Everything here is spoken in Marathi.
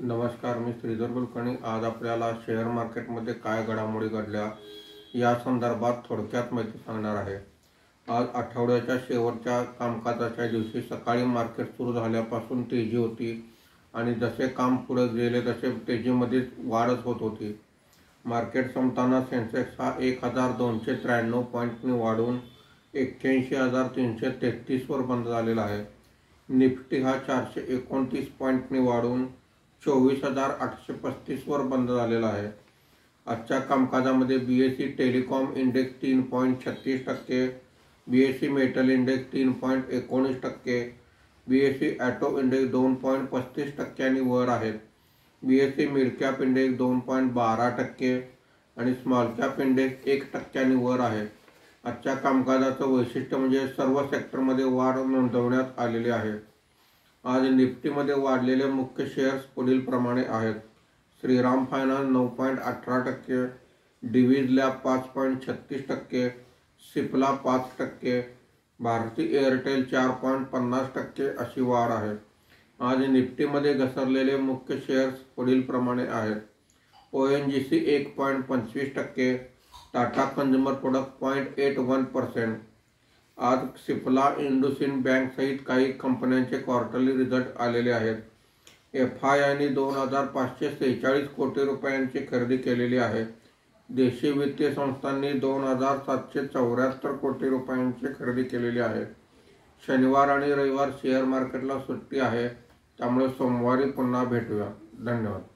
नमस्कार, मी श्रीधर कुलकर्णी। आज आपल्याला शेअर मार्केटमध्ये काय घडामोडी घडल्या या संदर्भात थोडक्यात माहिती सांगणार आहे। आज आठवड्याच्या शेवटच्या कामकाजाच्या दिवशी सकाळी मार्केट सुरू झाल्यापासून तेजी होती आणि जसे काम पुढे गेले तसे तेजीमध्ये वाढच होत होती। मार्केट संपताना सेन्सेक्स हा 1293 पॉईंटनी वाढून 81,333 वर बंद झालेला आहे। निफ्टी हा 429 पॉईंटनी वाढून 24,835 वर बंद झालेला आहे। आजच्या कामकाजामध्ये BSE telecom index 3.36%, BSE metal index 3.19%, BSE auto index 2.35% वर आहेत। बीएसई मिड कॅप इंडेक्स 2.12% आणि स्मॉल कॅप इंडेक्स 1% वर आहे। आजच्या कामकाजाचं वैशिष्ट्य म्हणजे सर्व सेक्टरमध्ये वाढ नोंदवण्यात आलेली आहे। आज निफ्टीमध्ये वाढलेले मुख्य शेअर्स पुढील प्रमाणे आहेत। श्रीराम फायनान्स 9.18%, डिविज लॅब 5.36%, सिप्ला 5%, भारती एअरटेल 4.50% अशी वाढ आहे। आज निफ्टीमध्ये घसरलेले मुख्य शेअर्स पुढील प्रमाणे आहेत। ONGC 1.25%, Tata consumer product 0.81%। आज सिप्ला, इंडसइंड बँक सहित काही कंपन्यांचे क्वार्टरली रिझल्ट आलेले आहेत। एफआयआयने 2,546 कोटी रुपयांची खरेदी केलेली आहे। देशी वित्तीय संस्थांनी 2,774 कोटी रुपयांची खरेदी केलेली आहे। शनिवार आणि रविवार शेअर मार्केटला सुट्टी आहे, त्यामुळे सोमवारी पुन्हा भेटूया। धन्यवाद।